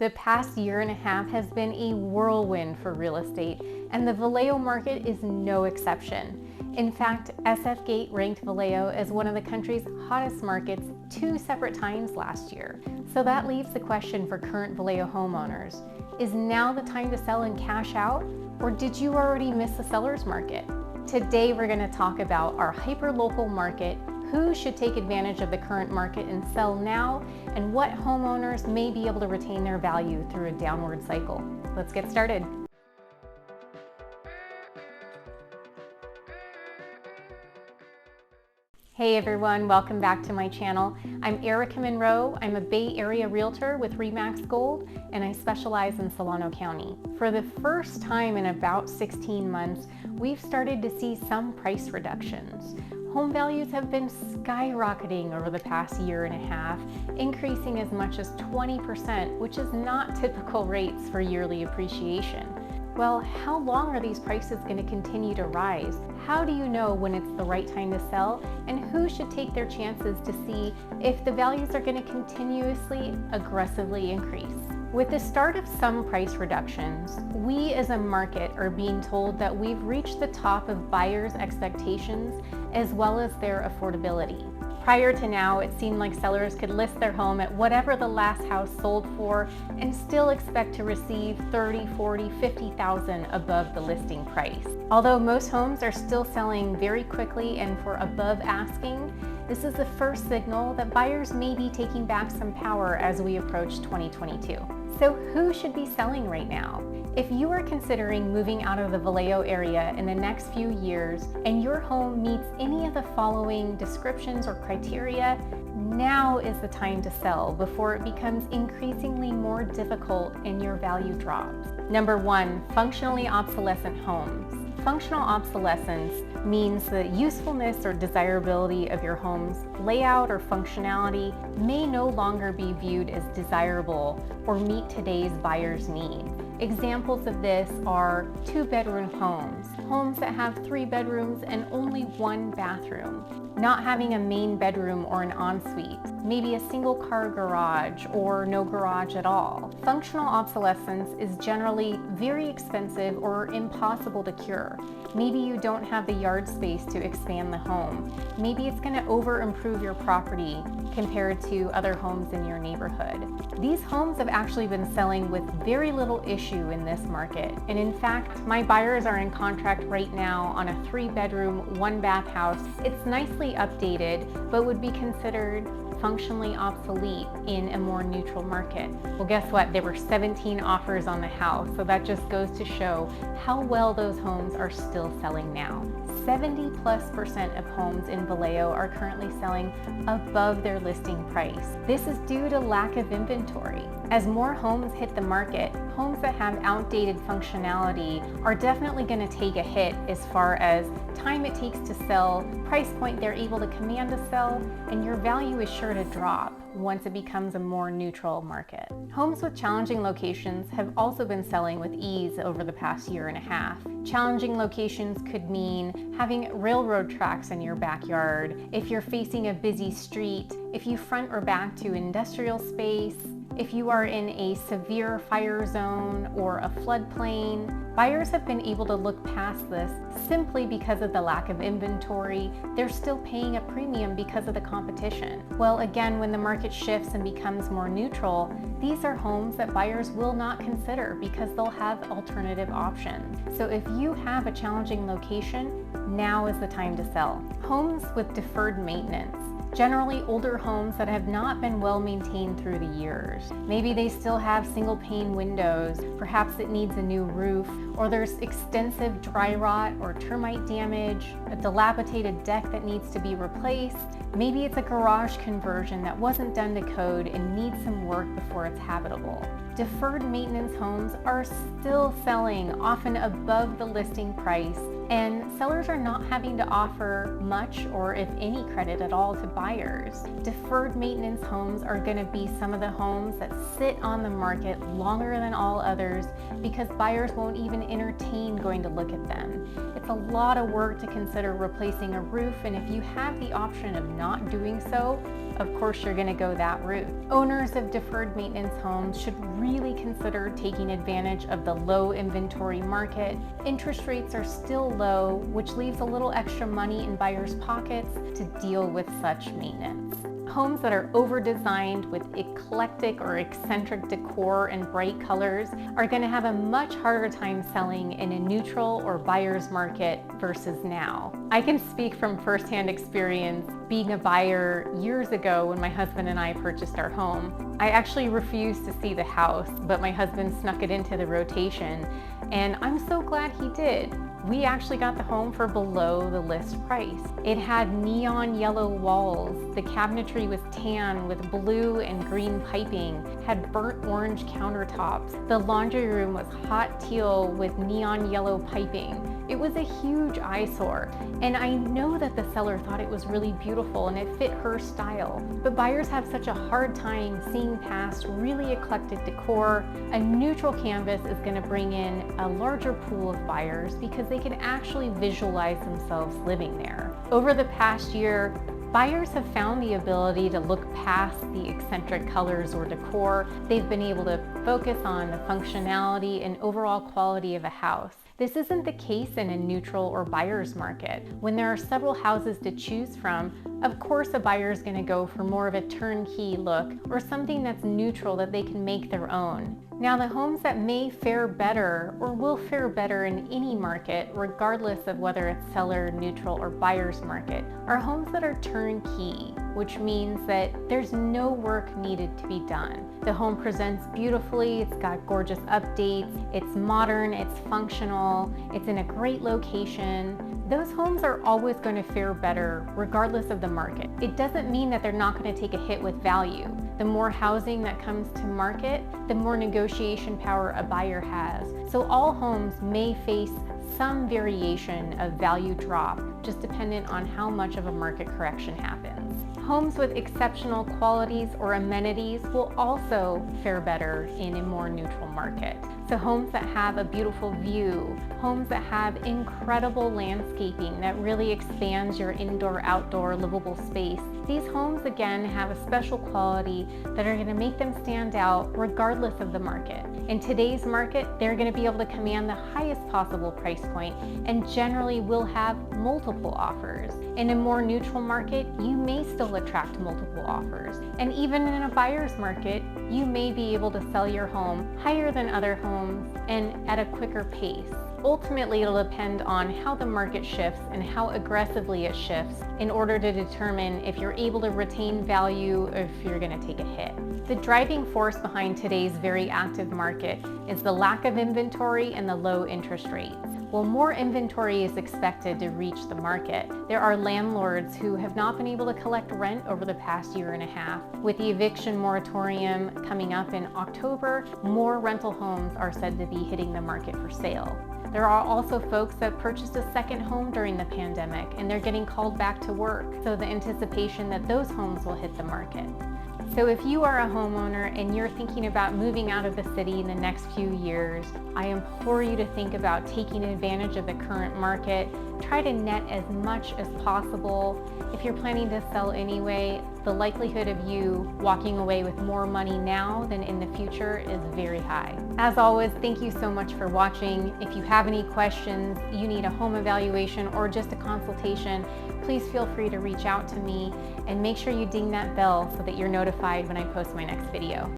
The past year and a half has been a whirlwind for real estate, and the Vallejo market is no exception. In fact, SFGate ranked Vallejo as one of the country's hottest markets 2 separate times last year. So that leaves the question for current Vallejo homeowners. Is now the time to sell and cash out, or did you already miss the seller's market? Today we're going to talk about our hyper-local market, who should take advantage of the current market and sell now, and what homeowners may be able to retain their value through a downward cycle. Let's get started. Hey everyone, welcome back to my channel. I'm Erica Monroe. I'm a Bay Area realtor with RE/MAX Gold, and I specialize in Solano County. For the first time in about 16 months, we've started to see some price reductions. Home values have been skyrocketing over the past year and a half, increasing as much as 20%, which is not typical rates for yearly appreciation. Well, how long are these prices going to continue to rise? How do you know when it's the right time to sell? And who should take their chances to see if the values are going to continuously, aggressively increase? With the start of some price reductions, we as a market are being told that we've reached the top of buyers' expectations as well as their affordability. Prior to now, it seemed like sellers could list their home at whatever the last house sold for and still expect to receive $30,000, $40,000, $50,000 above the listing price. Although most homes are still selling very quickly and for above asking, this is the first signal that buyers may be taking back some power as we approach 2022. So who should be selling right now? If you are considering moving out of the Vallejo area in the next few years and your home meets any of the following descriptions or criteria, now is the time to sell before it becomes increasingly more difficult and your value drops. Number 1, functionally obsolescent homes. Functional obsolescence means the usefulness or desirability of your home's layout or functionality may no longer be viewed as desirable or meet today's buyer's needs. Examples of this are 2-bedroom homes, homes that have 3 bedrooms and only 1 bathroom, not having a main bedroom or an ensuite, maybe a single car garage or no garage at all. Functional obsolescence is generally very expensive or impossible to cure. Maybe you don't have the yard space to expand the home. Maybe it's going to over-improve your property compared to other homes in your neighborhood. These homes have actually been selling with very little issue in this market. And in fact, my buyers are in contract right now on a 3-bedroom, 1-bath house. It's nicely updated, but would be considered functionally obsolete in a more neutral market. Well, guess what? There were 17 offers on the house, so that just goes to show how well those homes are still selling now. 70+% of homes in Vallejo are currently selling above their listing price. This is due to lack of inventory. As more homes hit the market, homes that have outdated functionality are definitely going to take a hit as far as time it takes to sell, price point they're able to command to sell, and your value is sure to drop once it becomes a more neutral market. Homes with challenging locations have also been selling with ease over the past year and a half. Challenging locations could mean having railroad tracks in your backyard, if you're facing a busy street, if you front or back to industrial space, if you are in a severe fire zone or a floodplain. Buyers have been able to look past this simply because of the lack of inventory. They're still paying a premium because of the competition. Well, again, when the market shifts and becomes more neutral, these are homes that buyers will not consider because they'll have alternative options. So if you have a challenging location, now is the time to sell. Homes with deferred maintenance. Generally older homes that have not been well maintained through the years. Maybe they still have single pane windows, perhaps it needs a new roof, or there's extensive dry rot or termite damage, a dilapidated deck that needs to be replaced. Maybe it's a garage conversion that wasn't done to code and needs some work before it's habitable. Deferred maintenance homes are still selling, often above the listing price, and sellers are not having to offer much or if any credit at all to buyers. Deferred maintenance homes are going to be some of the homes that sit on the market longer than all others because buyers won't even entertain going to look at them. It's a lot of work to consider replacing a roof, and if you have the option of not doing so, of course you're going to go that route. Owners of deferred maintenance homes should really consider taking advantage of the low inventory market. Interest rates are still low, which leaves a little extra money in buyers' pockets to deal with such maintenance. Homes that are over-designed with eclectic or eccentric decor and bright colors are going to have a much harder time selling in a neutral or buyer's market versus now. I can speak from firsthand experience being a buyer years ago when my husband and I purchased our home. I actually refused to see the house, but my husband snuck it into the rotation, and I'm so glad he did. We actually got the home for below the list price. It had neon yellow walls, the cabinetry was tan with blue and green piping, had burnt orange countertops. The laundry room was hot teal with neon yellow piping. It was a huge eyesore, and I know that the seller thought it was really beautiful and it fit her style. But buyers have such a hard time seeing past really eclectic decor. A neutral canvas is going to bring in a larger pool of buyers because they can actually visualize themselves living there. Over the past year, buyers have found the ability to look past the eccentric colors or decor. They've been able to focus on the functionality and overall quality of a house. This isn't the case in a neutral or buyer's market. When there are several houses to choose from, of course a buyer is going to go for more of a turnkey look or something that's neutral that they can make their own. Now, the homes that may fare better or will fare better in any market, regardless of whether it's seller, neutral, or buyer's market, are homes that are turnkey, which means that there's no work needed to be done. The home presents beautifully, it's got gorgeous updates, it's modern, it's functional, it's in a great location. Those homes are always going to fare better regardless of the market. It doesn't mean that they're not going to take a hit with value. The more housing that comes to market, the more negotiation power a buyer has. So all homes may face some variation of value drop, just dependent on how much of a market correction happens. Homes with exceptional qualities or amenities will also fare better in a more neutral market. So homes that have a beautiful view, homes that have incredible landscaping that really expands your indoor-outdoor livable space. These homes again have a special quality that are going to make them stand out regardless of the market. In today's market, they're going to be able to command the highest possible price point and generally will have multiple offers. In a more neutral market, you may still attract multiple offers. And even in a buyer's market, you may be able to sell your home higher than other homes and at a quicker pace. Ultimately, it'll depend on how the market shifts and how aggressively it shifts in order to determine if you're able to retain value or if you're going to take a hit. The driving force behind today's very active market is the lack of inventory and the low interest rates. While more inventory is expected to reach the market, there are landlords who have not been able to collect rent over the past year and a half. With the eviction moratorium coming up in October, more rental homes are said to be hitting the market for sale. There are also folks that purchased a second home during the pandemic and they're getting called back to work, so the anticipation that those homes will hit the market. So if you are a homeowner and you're thinking about moving out of the city in the next few years, I implore you to think about taking advantage of the current market. Try to net as much as possible. If you're planning to sell anyway, the likelihood of you walking away with more money now than in the future is very high. As always, thank you so much for watching. If you have any questions, you need a home evaluation or just a consultation, please feel free to reach out to me and make sure you ding that bell so that you're notified when I post my next video.